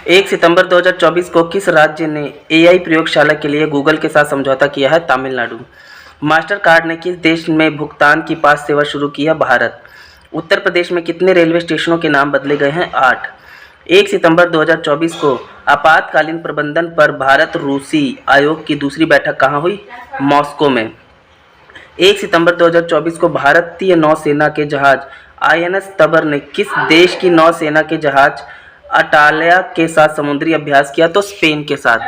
1 सितंबर 2024 को किस राज्य ने एआई प्रयोगशाला के लिए गूगल के साथ समझौता किया है? तमिलनाडु। मास्टर कार्ड ने किस देश में भुगतान की पास सेवा शुरू की है? भारत। उत्तर प्रदेश में कितने रेलवे स्टेशनों के नाम बदले गए हैं? 8। 1 सितंबर 2024 को आपातकालीन प्रबंधन पर भारत रूसी आयोग की दूसरी बैठक कहाँ हुई? मॉस्को में। 1 सितंबर 2024 को भारतीय नौसेना के जहाज आईएनएस तबर ने किस देश की नौसेना के जहाज अटालिया के साथ समुद्री अभ्यास किया? तो स्पेन के साथ।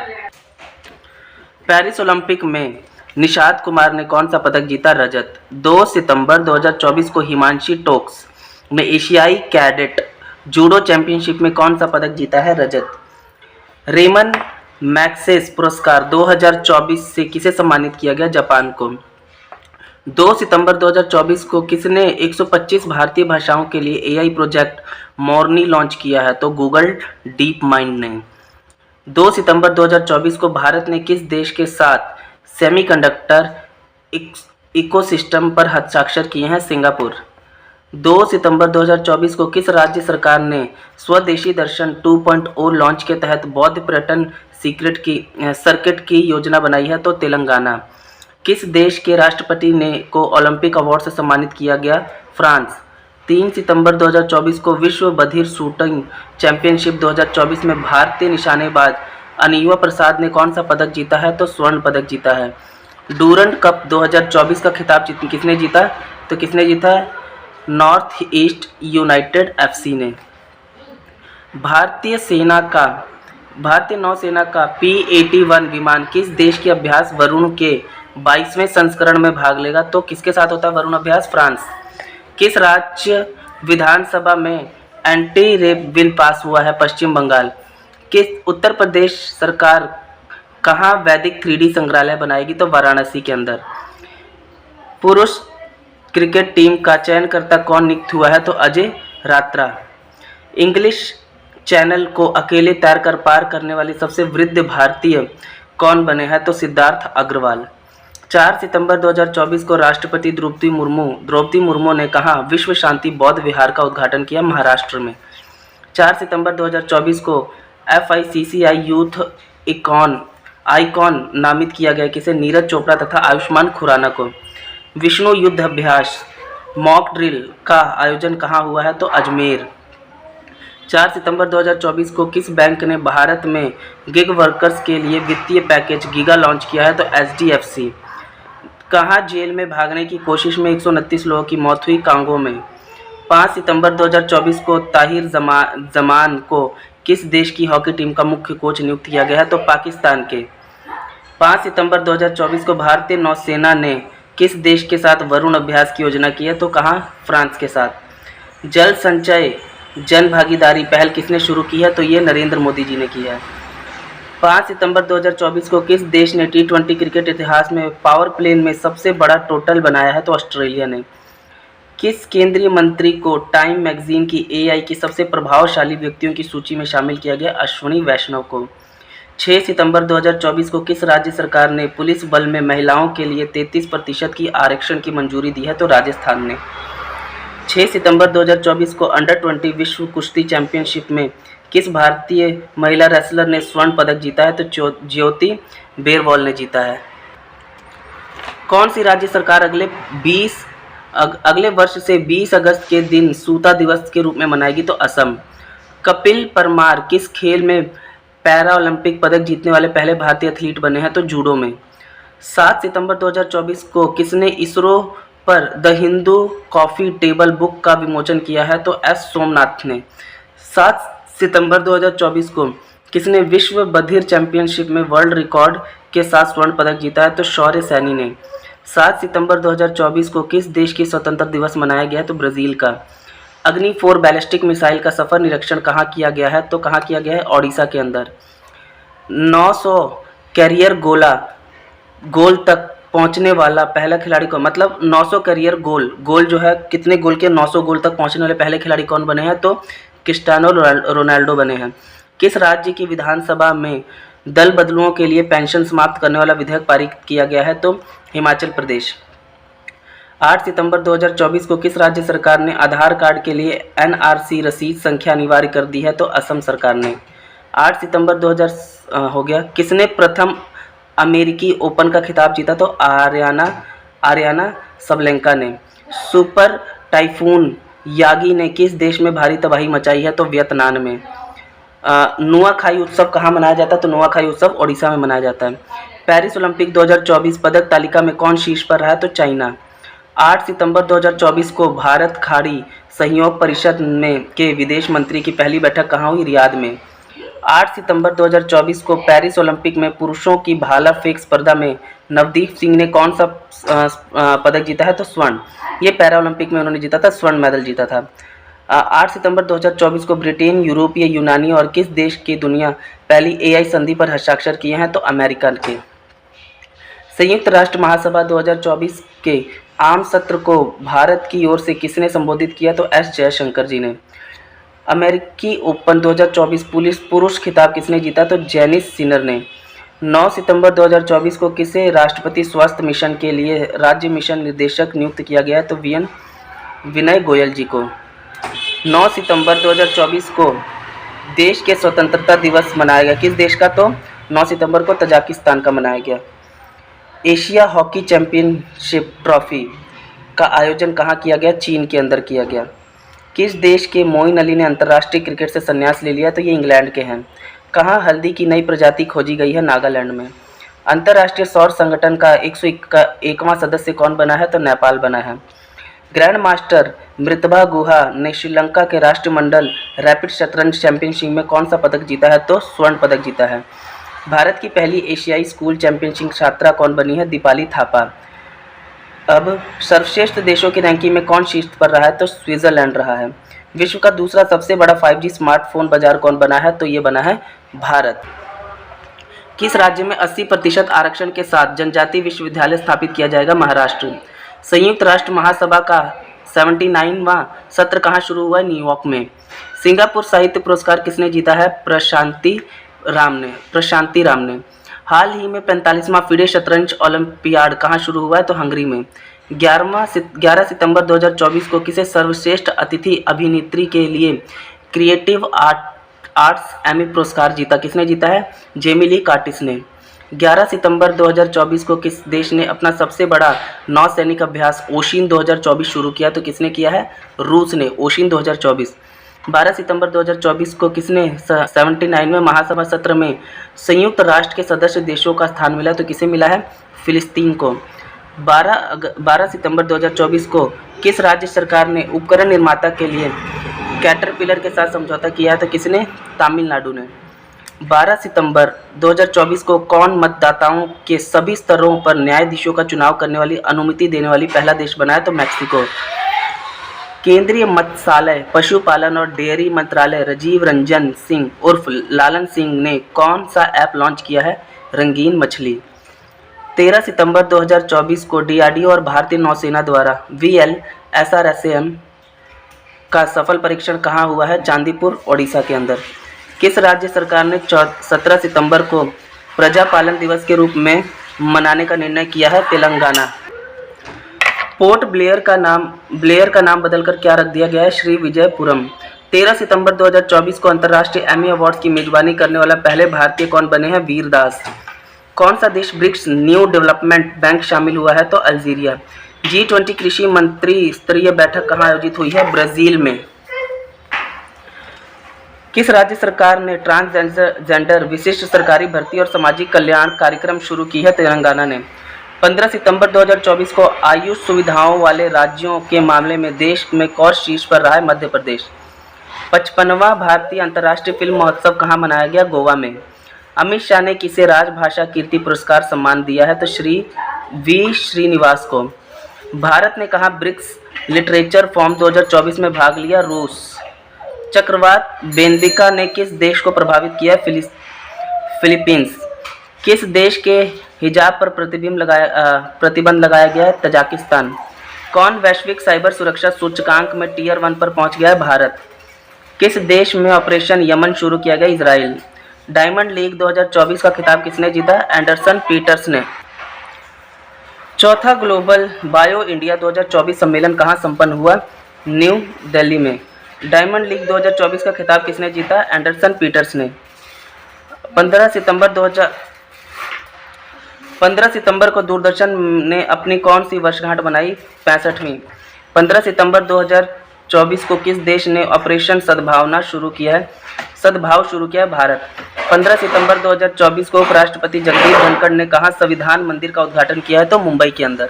पेरिस ओलंपिक में निषाद कुमार ने कौन सा पदक जीता? रजत। 2 सितंबर 2024 को हिमांशी टोक्स ने एशियाई कैडेट जूडो चैंपियनशिप में कौन सा पदक जीता है? रजत। रेमन मैग्सेस पुरस्कार 2024 से किसे सम्मानित किया गया? जापान को। 2 सितंबर 2024 को किसने 125 भारतीय भाषाओं के लिए एआई प्रोजेक्ट मोरनी लॉन्च किया है? तो गूगल डीप माइंड ने। 2 सितंबर 2024 को भारत ने किस देश के साथ सेमीकंडक्टर इकोसिस्टम पर हस्ताक्षर किए हैं? सिंगापुर। 2 सितंबर 2024 को किस राज्य सरकार ने स्वदेशी दर्शन 2.0 लॉन्च के तहत बौद्ध पर्यटन सर्किट की योजना बनाई है? तो तेलंगाना। किस देश के राष्ट्रपति ने को ओलंपिक अवार्ड से सम्मानित किया गया? फ्रांस। 3 सितंबर 2024 को विश्व बधिर शूटिंग चैंपियनशिप 2024 में भारतीय निशानेबाज अनिवा प्रसाद ने कौन सा पदक जीता है? तो स्वर्ण पदक जीता है। डूरंड कप 2024 का खिताब किसने जीता? तो किसने जीता है? नॉर्थ ईस्ट यूनाइटेड एफसी ने। भारतीय नौसेना का P-81 विमान किस देश के अभ्यास वरुण के 22वें संस्करण में भाग लेगा? तो किसके साथ होता है वरुण अभ्यास? फ्रांस। किस राज्य विधानसभा में एंटी रेप बिल पास हुआ है? पश्चिम बंगाल। किस उत्तर प्रदेश सरकार कहाँ वैदिक 3D संग्रहालय बनाएगी? तो वाराणसी के अंदर। पुरुष क्रिकेट टीम का चयनकर्ता कौन नियुक्त हुआ है? तो अजय रात्रा। इंग्लिश चैनल को अकेले तैरकर पार करने वाली सबसे वृद्ध भारतीय कौन बने हैं? तो सिद्धार्थ अग्रवाल। 4 सितंबर 2024 को राष्ट्रपति द्रौपदी मुर्मू ने कहा विश्व शांति बौद्ध विहार का उद्घाटन किया? महाराष्ट्र में। 4 सितंबर 2024 को FICCI यूथ आइकॉन नामित किया गया किसे? नीरज चोपड़ा तथा आयुष्मान खुराना को। विष्णु युद्ध अभ्यास मॉक ड्रिल का आयोजन कहाँ हुआ है? तो अजमेर। 4 सितंबर 2024 को किस बैंक ने भारत में गिग वर्कर्स के लिए वित्तीय पैकेज गीगा लॉन्च किया है? तो HDFC। कहाँ जेल में भागने की कोशिश में 129 लोगों की मौत हुई? कांगो में। 5 सितंबर 2024 को ताहिर जमान को किस देश की हॉकी टीम का मुख्य कोच नियुक्त किया गया है? तो पाकिस्तान के। 5 सितंबर 2024 को भारतीय नौसेना ने किस देश के साथ वरुण अभ्यास की योजना की है? तो कहाँ? फ्रांस के साथ। जल संचय जन भागीदारी पहल किसने शुरू की है? तो ये नरेंद्र मोदी जी ने की है। 5 सितंबर 2024 को किस देश ने T20 क्रिकेट इतिहास में पावर प्ले में सबसे बड़ा टोटल बनाया है? तो ऑस्ट्रेलिया ने। किस केंद्रीय मंत्री को टाइम मैगजीन की AI की सबसे प्रभावशाली व्यक्तियों की सूची में शामिल किया गया? अश्विनी वैष्णव को। 6 सितंबर 2024 को किस राज्य सरकार ने पुलिस बल में महिलाओं के लिए 33% की आरक्षण की मंजूरी दी है? तो राजस्थान ने। 6 सितंबर 2024 को अंडर-20 विश्व कुश्ती चैंपियनशिप में किस भारतीय महिला रेसलर ने स्वर्ण पदक जीता है? तो ज्योति बेरवाल ने जीता है। कौन सी राज्य सरकार अगले वर्ष से 20 अगस्त के दिन सूता दिवस के रूप में मनाएगी? तो असम। कपिल परमार किस खेल में पैरा ओलंपिक पदक जीतने वाले पहले भारतीय एथलीट बने हैं? तो जूडो में। 7 सितंबर 2024 को किसने इसरो पर the Hindu coffee table book का विमोचन किया है? तो S सोमनाथ ने। 7 सितंबर 2024 को किसने विश्व बधिर चैंपियनशिप में वर्ल्ड रिकॉर्ड के साथ स्वर्ण पदक जीता है? तो शौर्य सैनी ने। 7 सितंबर 2024 को किस देश की स्वतंत्रता दिवस मनाया गया है? तो ब्राज़ील का। अग्नि 4 बैलिस्टिक मिसाइल का सफर निरीक्षण कहाँ किया गया है? तो कहाँ किया गया है? ओडिशा के अंदर। 900 कैरियर गोल तक पहुंचने वाला पहला खिलाड़ी कौन? मतलब 900 कैरियर गोल जो है कितने गोल के 900 गोल तक पहुंचने वाले पहले खिलाड़ी कौन बने हैं? तो क्रिस्टियानो रोनाल्डो बने हैं। किस राज्य की विधानसभा में दल बदलुओं के लिए पेंशन समाप्त करने वाला विधेयक पारित किया गया है? तो हिमाचल प्रदेश। 8 सितंबर 2024 को किस राज्य सरकार ने आधार कार्ड के लिए एनआरसी रसीद संख्या अनिवार्य कर दी है? तो असम सरकार ने। 8 सितंबर 2000 हो गया। किसने प्रथम अमेरिकी ओपन का खिताब जीता? तो आर्याना सबलेंका ने। सुपर टाइफून यागी ने किस देश में भारी तबाही मचाई है? तो वियतनाम में। नुआखाई उत्सव कहाँ मनाया जाता है? तो नुआखाई उत्सव ओडिशा में मनाया जाता है। पेरिस ओलंपिक 2024 पदक तालिका में कौन शीर्ष पर रहा है? तो चाइना। 8 सितंबर 2024 को भारत खाड़ी सहयोग परिषद में के विदेश मंत्री की पहली बैठक कहाँ हुई? रियाद में। 8 सितंबर 2024 को पेरिस ओलंपिक में पुरुषों की भाला फेंक स्पर्धा में नवदीप सिंह ने कौन सा पदक जीता है? तो स्वर्ण। ये पैरा ओलंपिक में उन्होंने जीता था, स्वर्ण मेडल जीता था। 8 सितंबर 2024 को ब्रिटेन, यूरोपीय यूनानी और किस देश की दुनिया पहली एआई संधि पर हस्ताक्षर किए हैं? तो अमेरिका के। संयुक्त राष्ट्र महासभा 2024 के आम सत्र को भारत की ओर से किसने संबोधित किया? तो एस जयशंकर जी ने। अमेरिकी ओपन 2024 पुरुष खिताब किसने जीता? तो जेनिस सिनर ने। 9 सितंबर 2024 को किसे राष्ट्रपति स्वास्थ्य मिशन के लिए राज्य मिशन निर्देशक नियुक्त किया गया है? तो विनय गोयल जी को। 9 सितंबर 2024 को देश के स्वतंत्रता दिवस मनाया गया। किस देश का? तो 9 सितंबर को तजाकिस्तान का मनाया गया। एशिया हॉकी चैंपियनशिप ट्रॉफी का आयोजन कहाँ किया गया? चीन के अंदर किया गया। किस देश के मोइन अली ने अंतर्राष्ट्रीय क्रिकेट से संन्यास ले लिया? तो ये इंग्लैंड के हैं। कहाँ हल्दी की नई प्रजाति खोजी गई है? नागालैंड में। अंतर्राष्ट्रीय सौर संगठन का 101वां सदस्य कौन बना है? तो नेपाल बना है। ग्रैंड मास्टर मृतभा गुहा ने श्रीलंका के राष्ट्रमंडल रैपिड शतरंज चैंपियनशिप में कौन सा पदक जीता है? तो स्वर्ण पदक जीता है। भारत की पहली एशियाई स्कूल चैंपियनशिप छात्रा कौन बनी है? दीपाली थापा। अब सर्वश्रेष्ठ देशों की रैंकिंग में कौन शीर्ष पर रहा है? तो स्विट्जरलैंड रहा है। विश्व का दूसरा सबसे बड़ा 5G स्मार्टफोन बाजार कौन बना है? तो ये बना है भारत। किस राज्य में 80% आरक्षण के साथ जनजातीय विश्वविद्यालय स्थापित किया जाएगा? महाराष्ट्र। संयुक्त राष्ट्र महासभा का 79वां सत्र कहाँ शुरू हुआ है? न्यूयॉर्क में। सिंगापुर साहित्य पुरस्कार किसने जीता है? प्रशांति राम ने। हाल ही में 45वां फीडे शतरंज ओलंपियाड कहाँ शुरू हुआ है? तो हंगरी में। 11 सितंबर 2024 को किसे सर्वश्रेष्ठ अतिथि अभिनेत्री के लिए क्रिएटिव आर्ट्स एमी पुरस्कार जीता? किसने जीता है? जेमी ली कार्टिस ने। 11 सितंबर 2024 को किस देश ने अपना सबसे बड़ा नौसैनिक अभ्यास ओशिन 2024 शुरू किया? तो किसने किया है? रूस ने, ओशिन 2024। 12 सितंबर 2024 को किसने 79वें महासभा सत्र में संयुक्त राष्ट्र के सदस्य देशों का स्थान मिला? तो किसे मिला है? फिलिस्तीन को। 12 सितंबर 2024 को किस राज्य सरकार ने उपकरण निर्माता के लिए कैटरपिलर के साथ समझौता किया है? तो किसने? तमिलनाडु ने। 12 सितंबर 2024 को कौन मतदाताओं के सभी स्तरों पर न्यायाधीशों का चुनाव करने वाली अनुमति देने वाली पहला देश बना है? तो मैक्सिको। केंद्रीय मत्स्यालय, पशुपालन और डेयरी मंत्रालय राजीव रंजन सिंह उर्फ लालन सिंह ने कौन सा ऐप लॉन्च किया है? रंगीन मछली। 13 सितंबर 2024 को डीआरडीओ और भारतीय नौसेना द्वारा VLSRSAM का सफल परीक्षण कहाँ हुआ है? चांदीपुर, ओडिशा के अंदर। किस राज्य सरकार ने 17 सितंबर को प्रजापालन दिवस के रूप में मनाने का निर्णय किया है? तेलंगाना। पोर्ट ब्लेयर का नाम बदलकर क्या रख दिया गया है? श्री विजयपुरम। 13 सितंबर 2024 को अंतर्राष्ट्रीय एमी अवार्ड्स की मेजबानी करने वाला पहले भारतीय कौन बने हैं? वीर दास। कौन सा देश ब्रिक्स न्यू डेवलपमेंट बैंक शामिल हुआ है? तो अल्जीरिया। G20 कृषि मंत्री स्तरीय बैठक कहाँ आयोजित हुई है? ब्राजील में। किस राज्य सरकार ने ट्रांसजेंडर विशिष्ट सरकारी भर्ती और सामाजिक कल्याण कार्यक्रम शुरू की है? तेलंगाना ने। 15 सितंबर 2024 को आयुष सुविधाओं वाले राज्यों के मामले में देश में कौन शीर्ष पर रहा है? मध्य प्रदेश। 55वां भारतीय अंतर्राष्ट्रीय फिल्म महोत्सव कहाँ मनाया गया? गोवा में। अमित शाह ने किसे राजभाषा कीर्ति पुरस्कार सम्मान दिया है? तो श्री वी श्रीनिवास को। भारत ने कहा ब्रिक्स लिटरेचर फोरम 2024 में भाग लिया? रूस। चक्रवात बेंदिका ने किस देश को प्रभावित किया? फिलीपींस। किस देश के हिजाब पर प्रतिबंध लगाया गया है? तजाकिस्तान। कौन वैश्विक साइबर सुरक्षा सूचकांक में टियर 1 पर पहुंच गया है? भारत। किस देश में ऑपरेशन यमन शुरू किया गया? इजराइल। डायमंड लीग 2024 का खिताब किसने जीता? एंडरसन पीटर्स ने। चौथा ग्लोबल बायो इंडिया 2024 सम्मेलन कहाँ संपन्न हुआ? न्यू दिल्ली में। डायमंड लीग 2024 का खिताब किसने जीता? एंडरसन पीटर्स ने। 15 सितंबर को दूरदर्शन ने अपनी कौन सी वर्षगांठ बनाई? 65वीं। 15 सितंबर 2024 को किस देश ने ऑपरेशन सद्भाव शुरू किया है? भारत। 15 सितंबर 2024 को उपराष्ट्रपति जगदीप धनखड़ ने कहाँ संविधान मंदिर का उद्घाटन किया है? तो मुंबई के अंदर।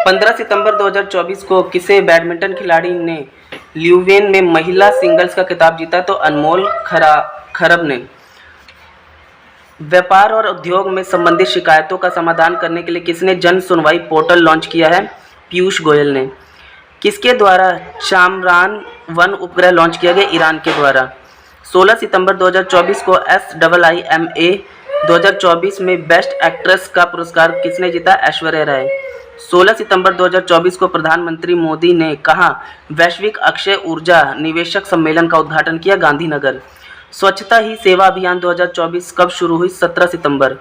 15 सितंबर 2024 को किसे बैडमिंटन खिलाड़ी ने ल्यूवेन में महिला सिंगल्स का खिताब जीता? तो अनमोल खरब ने। व्यापार और उद्योग में संबंधित शिकायतों का समाधान करने के लिए किसने जन सुनवाई पोर्टल लॉन्च किया है? पीयूष गोयल ने। किसके द्वारा चामरान-1 उपग्रह लॉन्च किया गया? ईरान के द्वारा। 16 सितंबर 2024 को SIIMA 2024 में बेस्ट एक्ट्रेस का पुरस्कार किसने जीता? ऐश्वर्या राय। 16 सितंबर 2024 को प्रधानमंत्री मोदी ने कहाँ वैश्विक अक्षय ऊर्जा निवेशक सम्मेलन का उद्घाटन किया? गांधीनगर। स्वच्छता ही सेवा अभियान 2024 कब शुरू हुई? 17 सितंबर।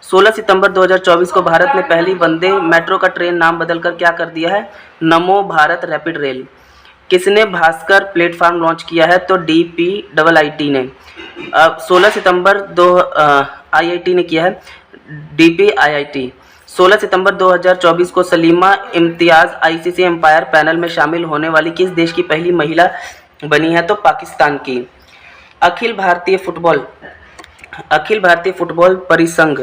16 सितंबर 2024 को भारत ने पहली वंदे मेट्रो का ट्रेन नाम बदलकर क्या कर दिया है? नमो भारत रैपिड रेल। किसने भास्कर प्लेटफॉर्म लॉन्च किया है? तो DPIIT ने। 16 सितंबर IIT ने किया है, DPIIT। 16 सितंबर 2024 को सलीमा इम्तियाज़ ICC एम्पायर पैनल में शामिल होने वाली किस देश की पहली महिला बनी है? तो पाकिस्तान की। अखिल भारतीय फुटबॉल परिसंघ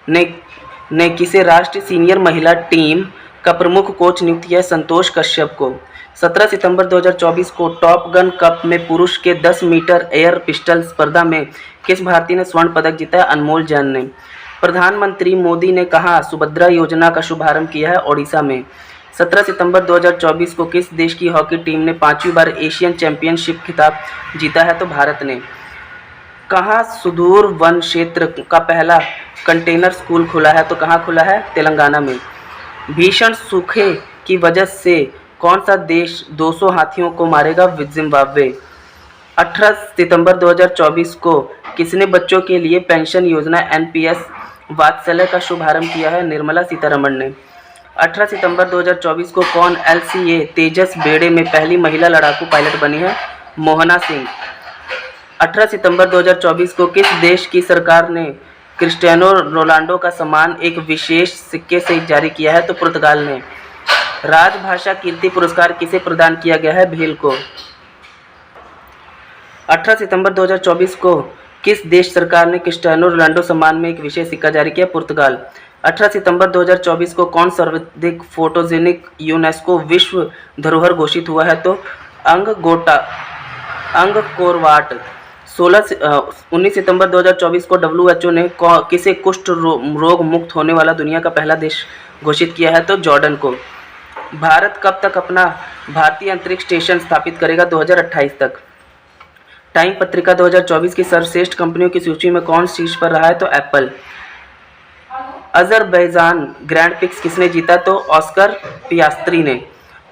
ने किसे राष्ट्रीय सीनियर महिला टीम का प्रमुख कोच नियुक्त किया? संतोष कश्यप को। 17 सितंबर 2024 को टॉप गन कप में पुरुष के 10 मीटर एयर पिस्टल स्पर्धा में किस भारतीय ने स्वर्ण पदक जीता? अनमोल जैन ने। प्रधानमंत्री मोदी ने कहा सुभद्रा योजना का शुभारंभ किया है? ओडिशा में। 17 सितंबर 2024 को किस देश की हॉकी टीम ने 5वीं बार एशियन चैंपियनशिप खिताब जीता है? तो भारत ने। कहाँ सुदूर वन क्षेत्र का पहला कंटेनर स्कूल खुला है? तो कहाँ खुला है? तेलंगाना में। भीषण सूखे की वजह से कौन सा देश 200 हाथियों को मारेगा? जिम्बाब्वे। 18 सितंबर 2024 को किसने बच्चों के लिए पेंशन योजना NPS वात्सल्य का शुभारंभ किया है? निर्मला सीतारमण ने। 18 सितंबर 2024 को कौन LCA तेजस बेड़े में पहली महिला लड़ाकू पायलट बनी है? मोहना सिंह। 18 सितंबर 2024 को किस देश की सरकार ने क्रिस्टियानो रोनाल्डो का सम्मान एक विशेष सिक्के से जारी किया है? तो पुर्तगाल ने। राजभाषा कीर्ति पुरस्कार किसे प्रदान किया गया है? भेल को। 18 सितंबर 2024 को किस देश सरकार ने क्रिस्टियानो रोनाल्डो सम्मान में एक विशेष सिक्का जारी किया? पुर्तगाल। 18 सितंबर 2024 को कौन सर्वाधिक फोटोजेनिक यूनेस्को विश्व धरोहर घोषित हुआ है? तो अंगकोरवाट। 19 सितंबर 2024 को WHO ने किसे कुष्ठ रोग मुक्त होने वाला दुनिया का पहला देश घोषित किया है? तो जॉर्डन को। भारत कब तक अपना भारतीय अंतरिक्ष स्टेशन स्थापित करेगा? 2028 तक। टाइम पत्रिका 2024 की सर्वश्रेष्ठ कंपनियों की सूची में कौन शीर्ष पर रहा है? तो एप्पल। अजरबैजान ग्रैंड प्रिक्स किसने जीता? तो ऑस्कर पियास्त्री ने।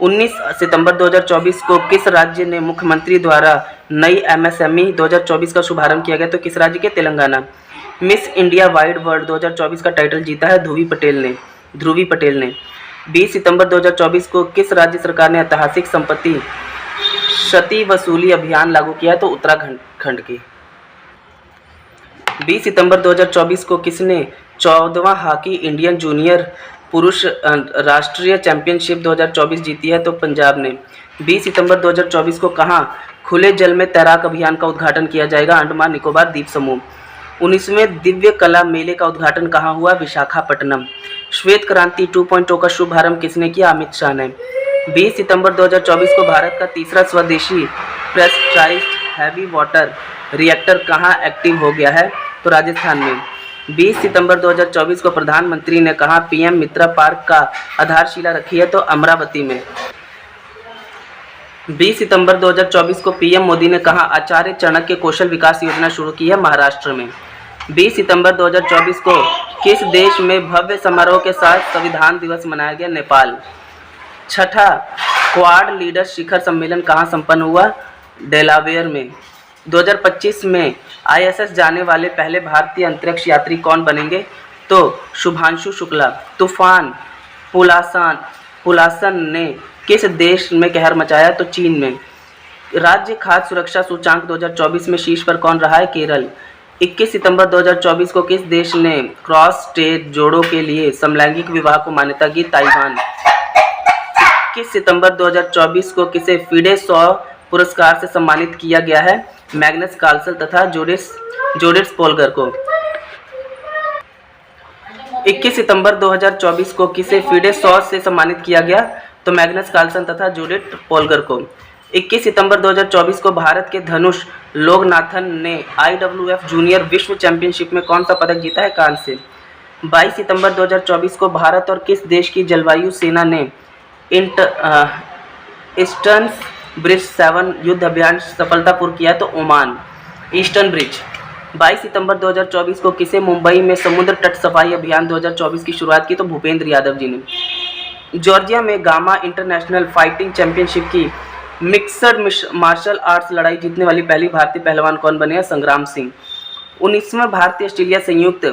19 सितंबर 2024 को किस राज्य ने मुख्यमंत्री द्वारा नई MSME 2024 का शुभारंभ किया गया? तो किस राज्य के? Telangana. Miss India wide world 2024 का टाइटल जीता है ध्रुवी पटेल ने। 20 सितंबर 2024 को किस राज्य सरकार ने ऐतिहासिक संपत्ति क्षति वसूली अभियान लागू किया? तो उत्तराखंड की। 20 सितंबर 2024 को किसने 14वां हॉकी इंडियन जूनियर पुरुष राष्ट्रीय चैंपियनशिप 2024 जीती है? तो पंजाब ने। 20 सितंबर 2024 को कहाँ खुले जल में तैराक अभियान का उद्घाटन किया जाएगा? अंडमान निकोबार द्वीप समूह। 19वें दिव्य कला मेले का उद्घाटन कहाँ हुआ? विशाखापट्टनम। श्वेत क्रांति 2.0 का शुभारंभ किसने किया? अमित शाह ने। 20 सितंबर 2024 को भारत का तीसरा स्वदेशी प्रेशराइज्ड हैवी वाटर रिएक्टर कहाँ एक्टिव हो गया है? तो राजस्थान में। 20 सितंबर 2024 को प्रधानमंत्री ने कहा PM मित्रा पार्क का आधारशिला रखी है? तो अमरावती में। 20 सितंबर 2024 को PM मोदी ने कहा आचार्य चाणक्य कौशल विकास योजना शुरू की है? महाराष्ट्र में। 20 सितंबर 2024 को किस देश में भव्य समारोह के साथ संविधान दिवस मनाया गया? नेपाल। छठा क्वाड लीडर्स शिखर सम्मेलन कहाँ संपन्न हुआ? डेलावेयर में। 2025 में ISS जाने वाले पहले भारतीय अंतरिक्ष यात्री कौन बनेंगे? तो तो शुभांशु शुक्ला। तूफान पुलासन ने किस देश में कहर मचाया? तो चीन में। राज्य खाद्य सुरक्षा सूचांक 2024 में शीर्ष पर कौन रहा है? केरल। 21 सितंबर 2024 को किस देश ने क्रॉस स्टेट जोड़ों के लिए समलैंगिक विवाह को मान्यता दी? ताइवान। 21 सितंबर 2024 को किसे फिडे 100 पुरस्कार से सम्मानित किया गया है? मैग्नस कार्लसन तथा जोडिस पोलगर को। 21 सितंबर 2024 को किसे फिडे 100 से सम्मानित किया गया? तो मैग्नस कार्लसन तथा जोडिस पोलगर को। 21 सितंबर 2024 को भारत के धनुष लोकनाथन ने IWF जूनियर विश्व चैंपियनशिप में कौन सा पदक जीता है? कांस्य। 22 सितंबर 2024 को भारत और किस देश की जलवायु सेना ने ईस्टर्न ब्रिज 7 युद्ध अभियान सफलतापूर्वक किया? तो ओमान। Eastern bridge. 22 सितंबर 2024 को किसे मुंबई में समुद्र तट सफाई अभियान 2024 की शुरुआत की? तो भूपेंद्र यादव जी ने। जॉर्जिया में गामा इंटरनेशनल फाइटिंग चैंपियनशिप की मिक्सड मार्शल आर्ट्स लड़ाई जीतने वाली पहली भारतीय पहलवान कौन बने हैं? संग्राम सिंह। 19वें भारतीय ऑस्ट्रेलिया संयुक्त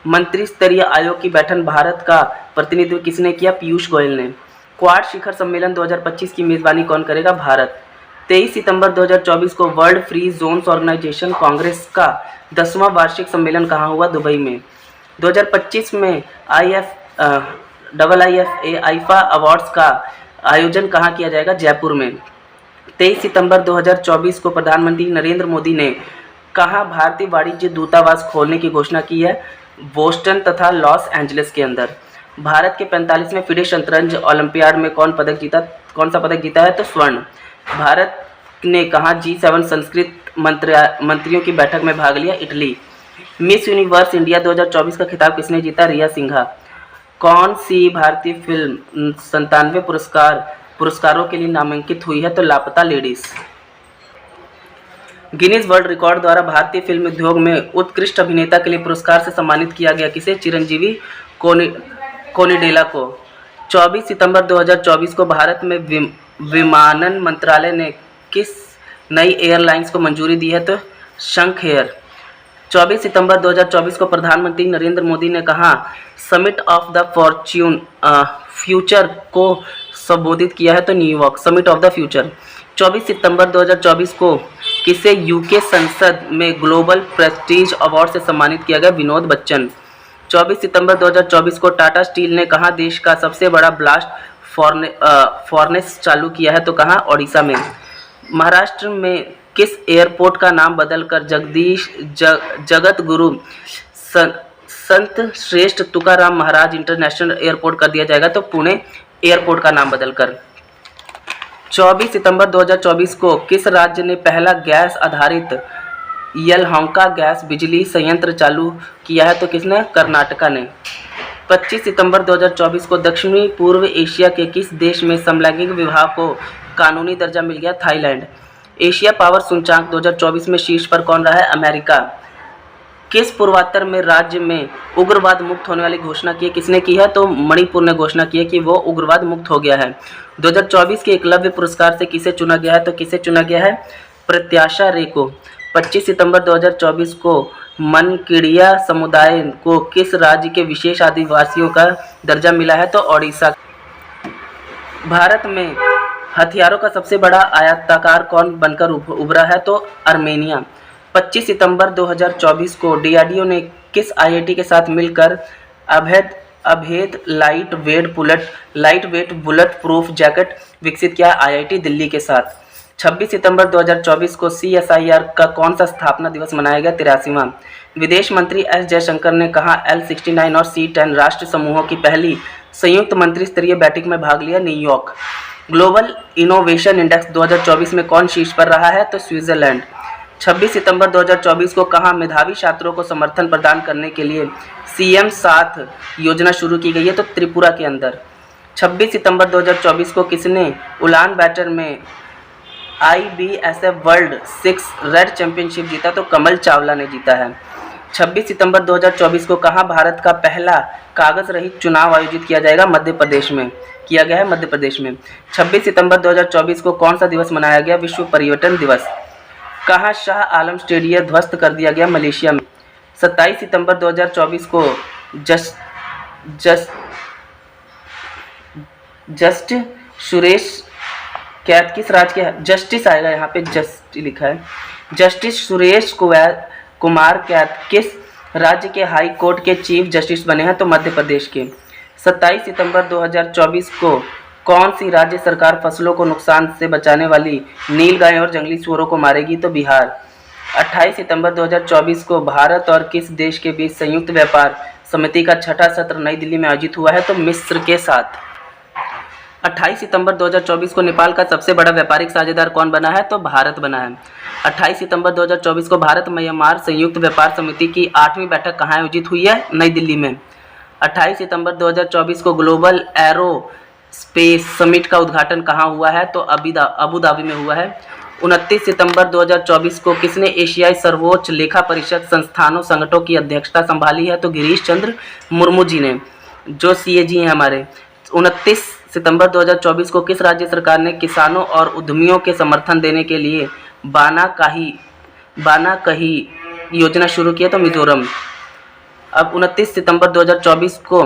मंत्री स्तरीय आयोग की बैठक भारत का प्रतिनिधित्व किसने किया? पीयूष गोयल ने। क्वाड शिखर सम्मेलन 2025 की मेजबानी कौन करेगा? भारत। 23 सितंबर 2024 को World Free Zones Organization Congress का 10वां वार्षिक सम्मेलन कहाँ हुआ? दुबई में। 2025 में आईफा अवार्ड्स का आयोजन कहाँ किया जाएगा? जयपुर में। 23 सितंबर 2024 को प्रधानमंत्री नरेंद्र मोदी ने कहाँ भारतीय वाणिज्य दूतावास खोलने की घोषणा की है? बोस्टन तथा लॉस एंजलिस के अंदर। भारत के 45वें फिडे शतरंज ओलंपियाड में कौन सा पदक जीता है? तो स्वर्ण। भारत ने कहाँ G7 संस्कृत मंत्रियों की बैठक में भाग लिया? इटली। मिस यूनिवर्स इंडिया 2024 का खिताब किसने जीता? रिया सिंघा। कौन सी भारतीय फिल्म 97 पुरस्कारों के लिए नामांकित हुई है? तो लापता लेडीज। गिनीज वर्ल्ड रिकॉर्ड द्वारा भारतीय फिल्म उद्योग में उत्कृष्ट अभिनेता के लिए पुरस्कार से सम्मानित किया गया किसे? चिरंजीवी कोनिडेला को। 24 सितंबर 2024 को भारत में विमानन मंत्रालय ने किस नई एयरलाइंस को मंजूरी दी है? तो शंख एयर। 24 सितंबर 2024 को प्रधानमंत्री नरेंद्र मोदी ने कहा समिट ऑफ द फ्यूचर को संबोधित किया है? तो New York. Summit of the future. 24 सितंबर 2024 को किसे यूके संसद में ग्लोबल प्रेस्टीज अवार्ड से सम्मानित किया गया? विनोद बच्चन। 24 सितंबर 2024 को टाटा स्टील ने कहाँ देश का सबसे बड़ा ब्लास्ट फॉर्नेस चालू किया है? तो कहाँ? ओडिशा में। महाराष्ट्र में किस एयरपोर्ट का नाम बदलकर जगत गुरु संत श्रेष्ठ तुकाराम महाराज इंटरनेशनल एयरपोर्ट कर दिया जाएगा? तो पुणे एयरपोर्ट का नाम बदलकर। 24 सितंबर 2024 को किस राज्य ने पहला गैस आधारित यलहंका गैस बिजली संयंत्र चालू किया है? तो किसने? कर्नाटका ने। 25 सितंबर 2024 को दक्षिणी पूर्व एशिया के किस देश में समलैंगिक विवाह को कानूनी दर्जा मिल गया? थाईलैंड। एशिया पावर सूचकांक 2024 में शीर्ष पर कौन रहा है? अमेरिका। किस पूर्वोत्तर में राज्य में उग्रवाद मुक्त होने वाली घोषणा की है? किसने की है? तो मणिपुर ने घोषणा की है कि वो उग्रवाद मुक्त हो गया है। 2024 के एकलव्य पुरस्कार से किसे चुना गया है? तो किसे चुना गया है? प्रत्याशा रे को। 25 सितंबर 2024 को मनकिड़िया समुदाय को किस राज्य के विशेष आदिवासियों का दर्जा मिला है? तो ओडिशा। भारत में हथियारों का सबसे बड़ा आयातकार कौन बनकर उभरा है? तो आर्मेनिया। 25 सितंबर 2024 को DRDO ने किस IIT के साथ मिलकर अभेद light weight bullet proof jacket विकसित किया? IIT दिल्ली के साथ। 26 सितंबर 2024 को CSIR का कौन सा स्थापना दिवस मनाया गया? 83वां। विदेश मंत्री S जयशंकर ने कहा L69 और C10 राष्ट्र समूहों की पहली संयुक्त मंत्री स्तरीय बैठक में भाग लिया? न्यूयॉर्क। ग्लोबल इनोवेशन इंडेक्स 2024 में कौन शीर्ष पर रहा है? तो स्विट्जरलैंड। 26 सितंबर 2024 को कहाँ मेधावी छात्रों को समर्थन प्रदान करने के लिए CM 7 योजना शुरू की गई है? तो त्रिपुरा के अंदर। 26 सितंबर 2024 को किसने उलान बैटर में IBSF वर्ल्ड 6 रेड चैंपियनशिप जीता? तो कमल चावला ने जीता है। 26 सितंबर 2024 को कहाँ भारत का पहला कागज रहित चुनाव आयोजित किया जाएगा? मध्य प्रदेश में किया गया है। मध्य प्रदेश में। 26 सितंबर 2024 को कौन सा दिवस मनाया गया? विश्व पर्यटन दिवस। कहाँ शाह आलम स्टेडियम ध्वस्त कर दिया गया? मलेशिया में। 27 सितंबर 2024 को जस्ट सुरेश कैद किस राज्य के है? जस्टिस आएगा यहाँ पे, जस्ट लिखा है। जस्टिस सुरेश कुमार कैद किस राज्य के हाई कोर्ट के चीफ जस्टिस बने हैं? तो मध्य प्रदेश के। 27 सितंबर 2024 को कौन सी राज्य सरकार फसलों को नुकसान से बचाने वाली नीलगाय और जंगली सूअरों को मारेगी? तो बिहार। 28 सितंबर 2024 को भारत और किस देश के बीच संयुक्त व्यापार समिति का छठा सत्र नई दिल्ली में आयोजित हुआ है? तो मिस्र के साथ। 28 सितंबर 2024 को नेपाल का सबसे बड़ा व्यापारिक साझेदार कौन बना है? तो भारत बना है। 28 सितंबर 2024 को भारत म्यांमार संयुक्त व्यापार समिति की 8वीं बैठक कहाँ आयोजित हुई है? नई दिल्ली में। 28 सितंबर 2024 को ग्लोबल एरो स्पेस समिट का उद्घाटन कहाँ हुआ है? तो अबू धाबी में हुआ है। 29 सितंबर 2024 को किसने एशियाई सर्वोच्च लेखा परिषद संस्थानों संगठनों की अध्यक्षता संभाली है? तो गिरीश चंद्र मुर्मू जी ने, जो सीएजी हैं हमारे। 29 सितंबर 2024 को किस राज्य सरकार ने किसानों और उद्यमियों के समर्थन देने के लिए बाना कही योजना शुरू की है? तो मिजोरम। अब 29 सितंबर 2024 को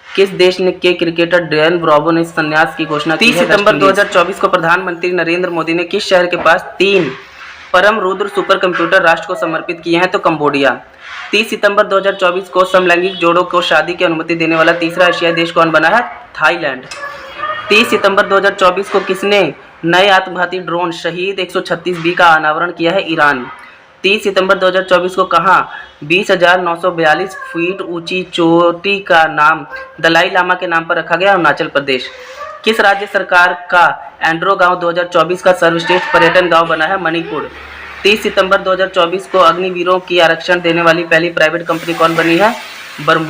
किस देश ने के क्रिकेटर डेन ब्रावो ने संन्यास की घोषणा की है? 30 सितंबर 2024 को प्रधानमंत्री नरेंद्र मोदी ने किस शहर के पास 3 परम रुद्र सुपर कंप्यूटर राष्ट्र को समर्पित किए हैं? तो कंबोडिया। 30 सितंबर 2024 को समलैंगिक जोड़ों को शादी की अनुमति देने वाला तीसरा एशियाई देश कौन बना है? थाईलैंड। 30 सितंबर 2024 को किसने नए आत्मघाती ड्रोन शहीद 136B का अनावरण किया है? ईरान। 30 सितंबर 2024 को कहाँ 20,942 फीट ऊंची चोटी का नाम दलाई लामा के नाम पर रखा गया? अरुणाचल प्रदेश। किस राज्य सरकार का एंड्रो गांव 2024 का सर्वश्रेष्ठ पर्यटन गांव बना है? मणिपुर। 30 सितंबर 2024 को अग्निवीरों की आरक्षण देने वाली पहली प्राइवेट कंपनी कौन बनी है? बर्मोस।